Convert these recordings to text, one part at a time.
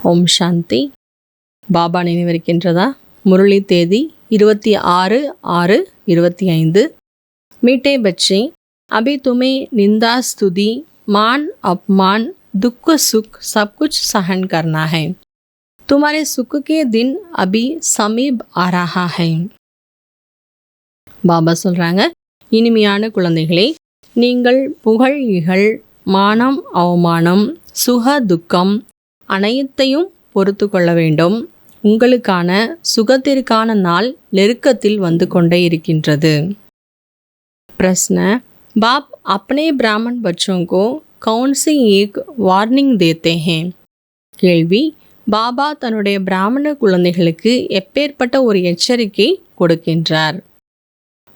ஓம் சாந்தி. பாபா நினைவிருக்கின்றதா? முரளி தேதி 26/6/25. मीठे बच्चे, अभी तुम्हें निंदा स्तुति मान अपमान दुख सुख सब कुछ सहन करना है. तुम्हारे सुख के दिन अभी समीप आ रहा है. பாபா சொல்றாங்க, இனிமையான குழந்தைகளே, நீங்கள் புகழ் இகழ் மானம் அவமானம் சுக துக்கம் அனைத்தையும் பொறுத்து கொள்ள வேண்டும். உங்களுக்கான சுகத்திற்கான நாள் நெருக்கத்தில் வந்து கொண்டே இருக்கின்றது. प्रश्न, बाप अपने ब्राह्मण बच्चों को कौन सी एक वार्निंग देते हैं? கேள்வி, பாபா தன்னுடைய பிராமண குழந்தைகளுக்கு எப்பேற்பட்ட ஒரு எச்சரிக்கை கொடுக்கின்றார்?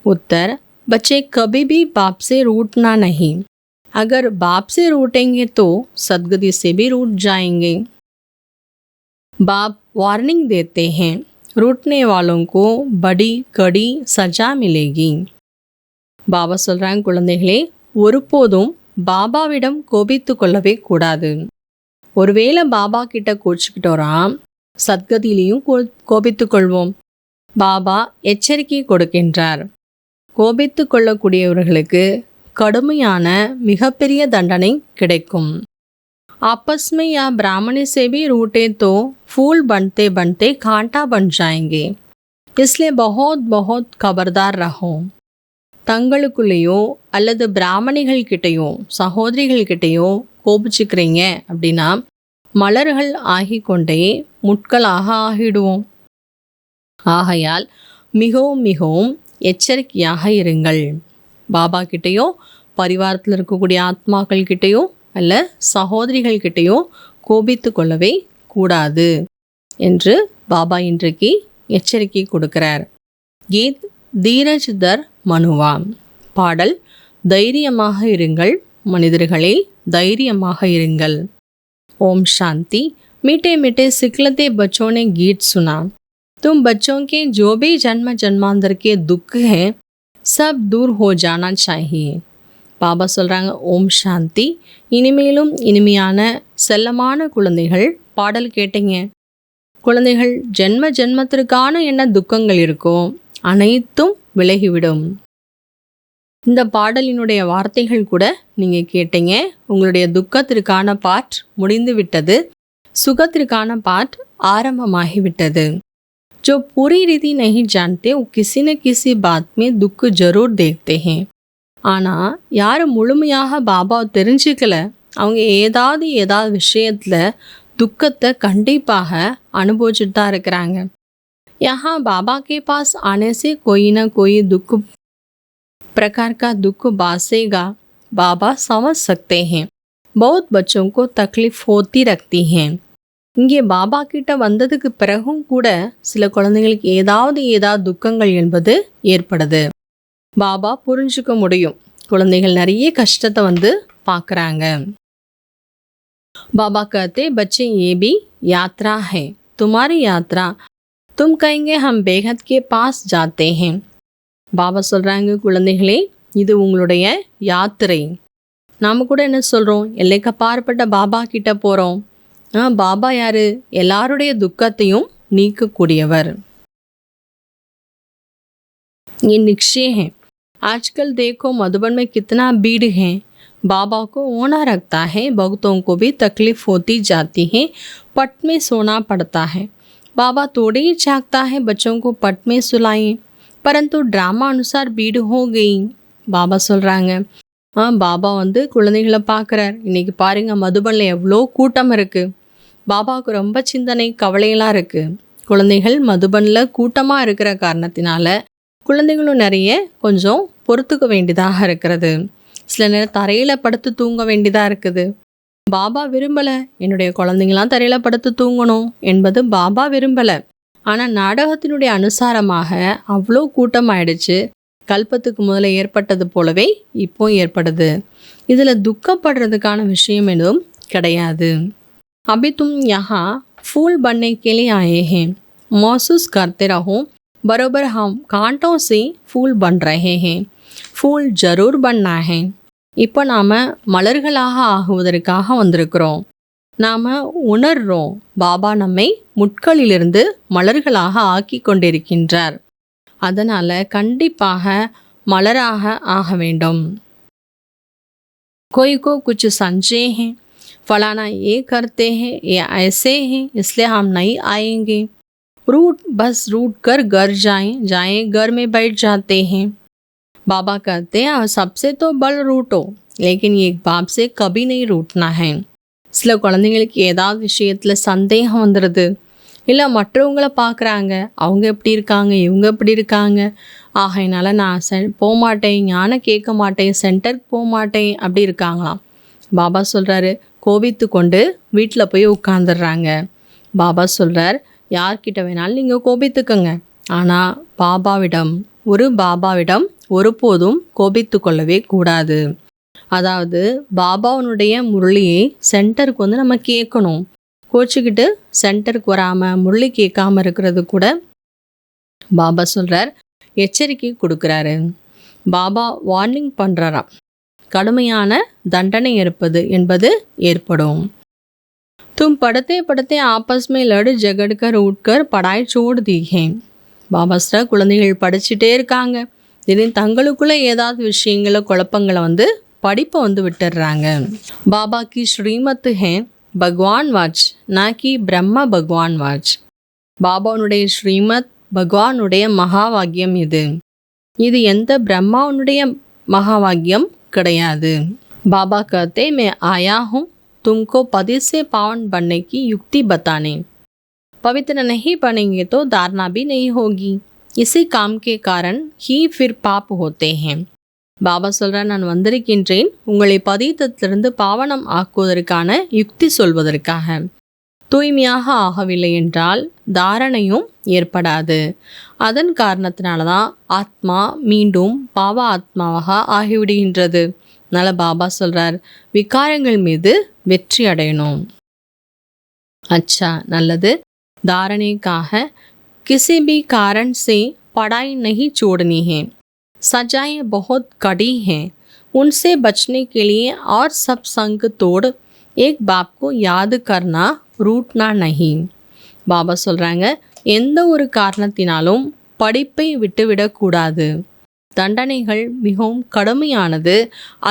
उत्तर, बच्चे कभी भी बाप से रूठना नहीं. अगर बाप से रूठेंगे तो सदगति से भी रूठ जाएंगे. बाप वार्निंग देते हैं, रूठने वालों को बड़ी कड़ी सजा मिलेगी. பாபா சொல்கிறாங்க, குழந்தைகளே, ஒருபோதும் பாபாவிடம் கோபித்து கொள்ளவே கூடாது. ஒருவேளை பாபா கிட்ட கோச்சிக்கிட்டோராம், சத்கதியிலையும் கோபித்து கொள்வோம். பாபா எச்சரிக்கை கொடுக்கின்றார். கோபித்து கொள்ளக்கூடியவர்களுக்கு கடுமையான மிகப்பெரிய தண்டனை கிடைக்கும். आपस में या ब्राह्मणी से भी रूठे तो फूल बनते बनते कांटा बन जाएंगे. इसलिए बहुत बहुत खबरदार रहो. தங்களுக்குள்ளேயோ அல்லது பிராமணிகள் கிட்டையோ சகோதரிகள் கிட்டையோ கோபிச்சுக்கிறீங்க அப்படின்னா மலர்கள் ஆகிக்கொண்டே முட்களாக ஆகிடுவோம். ஆகையால் மிகவும் மிகவும் எச்சரிக்கையாக இருங்கள். பாபா கிட்டேயோ பரிவாரத்தில் இருக்கக்கூடிய ஆத்மாக்கள் கிட்டேயோ அல்ல சகோதரிகள் கிட்டேயோ கோபித்து கொள்ளவே கூடாது என்று பாபா இன்றைக்கு எச்சரிக்கை கொடுக்கிறார். கீத் தீரஜ் தர் மனுவா. பாடல், தைரியமாக இருங்கள் மனிதர்களே, தைரியமாக இருங்கள். ओम शांति. मीठे मीठे सिखलते बच्चों ने गीत सुना. तुम बच्चों के जो भी जन्म जन्मांतर के दुख हैं सब दूर हो जाना चाहिए. பாபா சொல்கிறாங்க, ஓம் சாந்தி. இனிமேலும் இனிமையான செல்லமான குழந்தைகள், பாடல் கேட்டீங்க. குழந்தைகள், ஜென்ம ஜென்மத்திற்கான என்ன துக்கங்கள் இருக்கோ அனைத்தும் விலகிவிடும். இந்த பாடலினுடைய வார்த்தைகள் கூட நீங்கள் கேட்டீங்க. உங்களுடைய துக்கத்திற்கான பாட் முடிந்து விட்டது, சுகத்திற்கான பாட் ஆரம்பமாகிவிட்டது. जो पूरी रीति नहीं जानते वो किसी न किसी बात में दुख जरूर देखते हैं. ஆனால் யார் முழுமையாக பாபா தெரிஞ்சுக்கல, அவங்க ஏதாவது விஷயத்தில் துக்கத்தை கண்டிப்பாக அனுபவிச்சுட்டு தான் இருக்கிறாங்க. यहाँ बाबा के पास आने से कोई ना कोई दुख प्रकार का दुख बासेगा, बाबा समझ सकते हैं. बहुत बच्चों को तकलीफ होती रखती हैं. இங்கே பாபா கிட்ட வந்ததுக்கு பிறகும் கூட சில குழந்தைங்களுக்கு ஏதாவது துக்கங்கள் என்பது ஏற்படுது. பாபா புரிஞ்சுக்க முடியும், குழந்தைகள் நிறைய கஷ்டத்தை வந்து பார்க்குறாங்க. பாபா कहते, बच्चे ये भी यात्रा है, तुम्हारी यात्रा. तुम कहेंगे हम बेहद के पास जाते हैं. பாபா சொல்கிறாங்க, குழந்தைகளே, இது உங்களுடைய யாத்திரை. நாம் கூட என்ன சொல்கிறோம், எல்லைக்கு அப்பாற்பட்ட பாபா கிட்ட போகிறோம். பாபா யாரு? எல்லாருடைய துக்கத்தையும் நீக்கக்கூடியவர். ये निश्चय है. आजकल देखो मधुबन में कितना भीड़ है. बाबा को ओना रखता है, भक्तों को भी तकलीफ होती जाती है, पट में सोना पड़ता है. बाबा थोड़े ही चाहता है बच्चों को पट में सुलाएं, परंतु ड्रामा अनुसार भीड़ हो गई. பாபா சொல்கிறாங்க, பாபா வந்து குழந்தைகளை பார்க்குறார். இன்றைக்கி பாருங்க, மதுபனில் எவ்வளோ கூட்டம் இருக்குது. பாபாவுக்கு ரொம்ப சிந்தனை கவலையெல்லாம் இருக்குது. குழந்தைகள் மதுபனில் கூட்டமாக இருக்கிற காரணத்தினால குழந்தைகளும் நிறைய கொஞ்சம் பொறுத்துக்க வேண்டியதாக இருக்கிறது. சில நேரம் தரையில் படுத்து தூங்க வேண்டியதாக இருக்குது. பாபா விரும்பலை என்னுடைய குழந்தைங்களாம் தரையில் படுத்து தூங்கணும் என்பது பாபா விரும்பலை. ஆனால் நாடகத்தினுடைய அனுசாரமாக அவ்வளோ கூட்டம் ஆயிடுச்சு. கல்பத்துக்கு முதல்ல ஏற்பட்டது போலவே இப்போ ஏற்படுது. இதில் துக்கப்படுறதுக்கான விஷயம் எதுவும் கிடையாது. अभी तुम यहाँ फूल बनने के लिए आए हैं, महसूस करते रहो बरोबर हम कांटों से फूल बन रहे हैं. फूल जरूर बनना है. இப்போ நாம் மலர்களாக ஆகுவதற்காக வந்திருக்கிறோம். நாம் உணர்றோம் பாபா நம்மை முட்களிலிருந்து மலர்களாக ஆக்கி கொண்டிருக்கின்றார். அதனால் கண்டிப்பாக மலராக ஆக வேண்டும். कोई को कुछ संचय हैं, फलाना ये करते हैं, ये ऐसे हैं, इसलिए हम नहीं आएंगे. बस रूट कर घर जाएं घर में बैठ जाते हैं. बाबा कहते हैं सबसे तो बल रूटो, लेकिन एक बाप से कभी नहीं रूटना है. சில குழந்தைங்களுக்கு ஏதாவது விஷயத்தில் சந்தேகம் வந்துடுது, இல்லை மற்றவங்களை பார்க்குறாங்க, அவங்க எப்படி இருக்காங்க, இவங்க எப்படி இருக்காங்க, ஆகையினால நான் போகமாட்டேன், ஞானம் கேட்க மாட்டேன், சென்டருக்கு போக மாட்டேன் அப்படி இருக்காங்களாம். பாபா சொல்கிறாரு, கோபித்து கொண்டு வீட்டில் போய் உட்காந்துடுறாங்க. பாபா சொல்கிறார், யார்கிட்ட வேணாலும் நீங்கள் கோபித்துக்கங்க, ஆனால் பாபாவிடம் ஒருபோதும் கோபித்து கொள்ளவே கூடாது. அதாவது பாபாவுனுடைய முரளியை சென்டருக்கு வந்து நம்ம கேட்கணும். கோச்சிக்கிட்டு சென்டருக்கு வராமல் முரளி கேட்காம இருக்கிறது கூட பாபா சொல்கிறார், எச்சரிக்கை கொடுக்குறாரு. பாபா வார்னிங் பண்ணுறாராம், கடுமையான தண்டனை என்பது ஏற்படும். तुम पढ़ते पढ़ते आपस में लड़ झगड़ कर उठ कर पढ़ाई छोड़ दी है. பாபா சார் குழந்தைகள் படிச்சுட்டே இருக்காங்க, திடீர்னு தங்களுக்குள்ளே ஏதாவது விஷயங்களை குழப்பங்களை வந்து படிப்பை வந்து விட்டுடுறாங்க. பாபா கி ஸ்ரீமத் ஹே பகவான் வாட்ச், நாக்கி பிரம்ம பகவான் வாட்ச். பாபாவுடைய ஸ்ரீமத் பகவானுடைய மகாவாக்கியம் இது எந்த பிரம்மாவுடைய மகாவாக்கியம் கிடையாது. பாபா कहते मैं आया हूँ तुमको पति से पावन बनने की युक्ति बताने. पवित्र नहीं बनेंगे तो धारणा भी नहीं होगी. इसी काम के कारण ही फिर पाप होते हैं. பாபா சொல்கிறார், நான் வந்திருக்கின்றேன் உங்களை பதீதத்திலிருந்து பாவனம் ஆக்குவதற்கான யுக்தி சொல்வதற்காக. தூய்மையாக ஆகவில்லை என்றால் தாரணையும் ஏற்படாது. அதன் காரணத்தினால தான் ஆத்மா மீண்டும் பாவ ஆத்மாவாக ஆகிவிடுகின்றது. அதனால் பாபா சொல்கிறார், விகாரங்கள் மீது வெற்றி அடையணும். अच्छा நல்லது. धारणेக்காக किसी भी कारण से पढ़ाई नहीं छोड़नी है. सजाएं बहुत कड़ी हैं, उनसे बचने के लिए और सब संग तोड़ एक बाप को याद करना, रूटना नहीं. பாபா சொல்கிறாங்க, எந்த ஒரு காரணத்தினாலும் படிப்பை விட்டுவிடக்கூடாது. தண்டனைகள் மிகவும் கடுமையானது,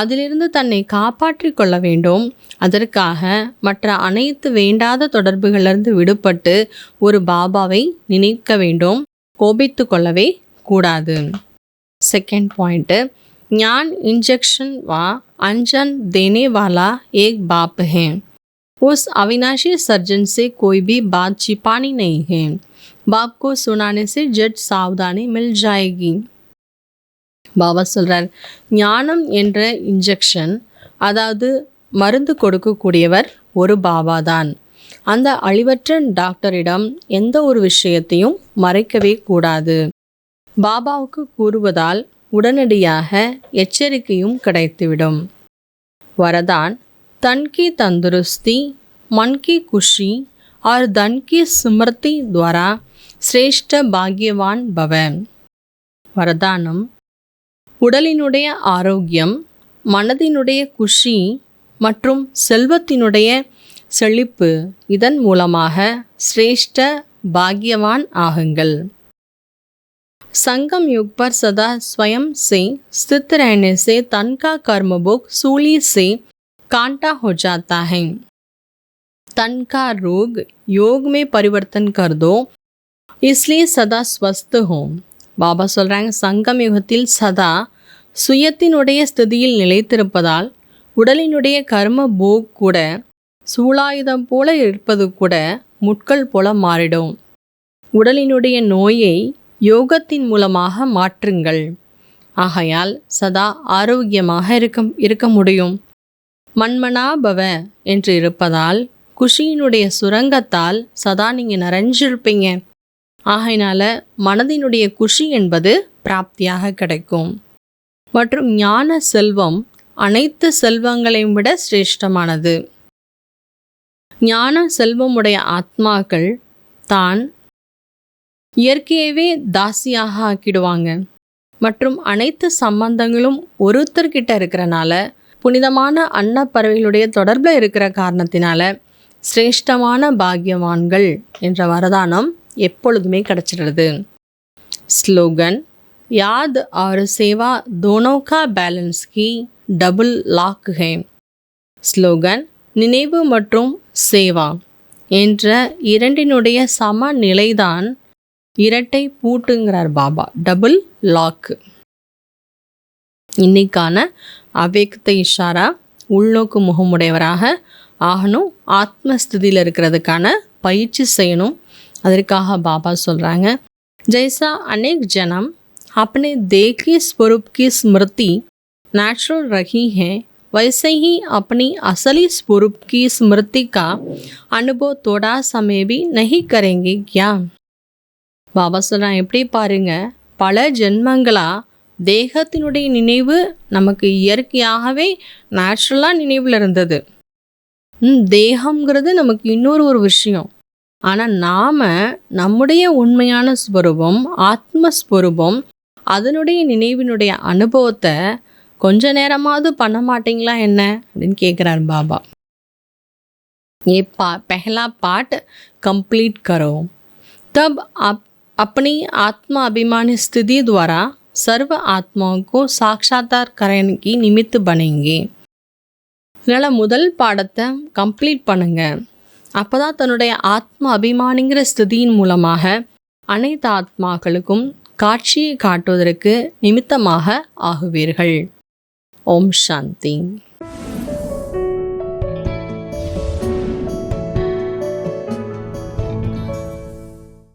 அதிலிருந்து தன்னை காப்பாற்றி கொள்ள வேண்டும். அதற்காக மற்ற அனைத்து வேண்டாத தொடர்புகளிலிருந்து விடுபட்டு ஒரு பாபாவை நினைக்க வேண்டும், கோபித்து கொள்ளவே கூடாது. सेकंड पॉइंट, ज्ञान इंजेक्शन व अंजन देने वाला एक बाप है. उस अविनाशी सर्जन से कोई भी बात छिपानी नहीं है. बाप को सुनाने से जट सावधानी मिल जाएगी. பாபா சொல்கிறார், ஞானம் என்ற இன்ஜெக்ஷன், அதாவது மருந்து கொடுக்கக்கூடியவர் ஒரு பாபா தான். அந்த அழிவற்ற டாக்டரிடம் எந்த ஒரு விஷயத்தையும் மறைக்கவே கூடாது. பாபாவுக்கு கூறுவதால் உடனடியாக எச்சரிக்கையும் கிடைத்துவிடும். வரதான், तन की तंदुरुस्ती, मन की खुशी और धन की स्मृति द्वारा श्रेष्ठ भाग्यवान भव. வரதானம், உடலினுடைய ஆரோக்கியம், மனதினுடைய குஷி மற்றும் செல்வத்தினுடைய செழிப்பு, இதன் மூலமாக சிரேஷ்ட பாக்யவான் ஆகுங்கள். संगम युग पर सदा स्वयं से स्थित रहने से तन का कर्मभोग सूली से कांटा हो जाता है. तन का रोग योग में परिवर्तन कर दो, इसलिए सदा स्वस्थ हो. பாபா சொல்கிறாங்க, சங்கம் யுகத்தில் சதா சுயத்தினுடைய ஸ்திதியில் நிலைத்திருப்பதால் உடலினுடைய கர்ம போக் கூட சூலாயுதம் போல இருப்பது கூட முட்கள் போல மாறிடும். உடலினுடைய நோயை யோகத்தின் மூலமாக மாற்றுங்கள். ஆகையால் சதா ஆரோக்கியமாக இருக்க முடியும். மன்மனாபவ என்று இருப்பதால் குஷியினுடைய சுரங்கத்தால் சதா நீங்கள் நிறைஞ்சிருப்பீங்க. ஆகையினால மனதினுடைய குஷி என்பது பிராப்தியாக கிடைக்கும். மற்றும் ஞான செல்வம் அனைத்து செல்வங்களையும் விட சிரேஷ்டமானது. ஞான செல்வமுடைய ஆத்மாக்கள் தான் இயற்கையவே தாசியாக ஆக்கிடுவாங்க. மற்றும் அனைத்து சம்பந்தங்களும் ஒருத்தர்கிட்ட இருக்கிறனால, புனிதமான அன்னப்பறவைகளுடைய தொடர்பில் இருக்கிற காரணத்தினால சிரேஷ்டமான பாக்கியவான்கள் என்ற வரதானம் எப்பொழுதுமே கிடச்சிடுறது. ஸ்லோகன் யாத் और सेवा दोनों का बैलेंस की डबल लॉक है. ஸ்லோகன் நினைவு மற்றும் சேவா என்ற இரண்டினுடைய சமநிலைதான் இரட்டை பூட்டுங்கிறார் பாபா, டபுள் லாக்கு. இன்னைக்கான அவ்யக்த இஷாரா உள்நோக்கு முகமுடையவராக ஆகணும், ஆத்மஸ்திதியில் இருக்கிறதுக்கான பயிற்சி செய்யணும். அதற்காக பாபா சொல்கிறாங்க, जैसा अनेक जन्म अपने देखी स्वरूप की स्मृति नेचुरल रही है, वैसे ही अपनी असली स्वरूप की स्मृति का अनुभव थोड़ा समय भी नहीं करेंगे क्या. பாபா சொல்கிறாங்க, எப்படி பாருங்க, பல ஜென்மங்களாக தேகத்தினுடைய நினைவு நமக்கு இயற்கையாகவே நேச்சுரலாக நினைவில் இருந்தது. தேகம்ங்கிறது நமக்கு இன்னொரு விஷயம். ஆனால் நாம் நம்முடைய உண்மையான ஸ்வரூபம், ஆத்மஸ்வரூபம், அதனுடைய நினைவினுடைய அனுபவத்தை கொஞ்ச நேரமாவது பண்ண மாட்டிங்களா என்ன அப்படின்னு கேட்குறார் பாபா. ये पहला पार्ट कंप्लीट करो, तब आप अपनी आत्मा अभिमानी स्थिति द्वारा सर्व आत्माओं को साक्षात्कार करने की निमित्त बनेंगे. இதனால் முதல் பாடத்தை கம்ப்ளீட் பண்ணுங்க. அப்போ தான் தன்னுடைய ஆத்ம அபிமானிங்கிற ஸ்திதியின் மூலமாக அனைத்து ஆத்மாக்களுக்கும் காட்சியை காட்டுவதற்கு நிமித்தமாக ஆகுவீர்கள். ஓம் சாந்தி.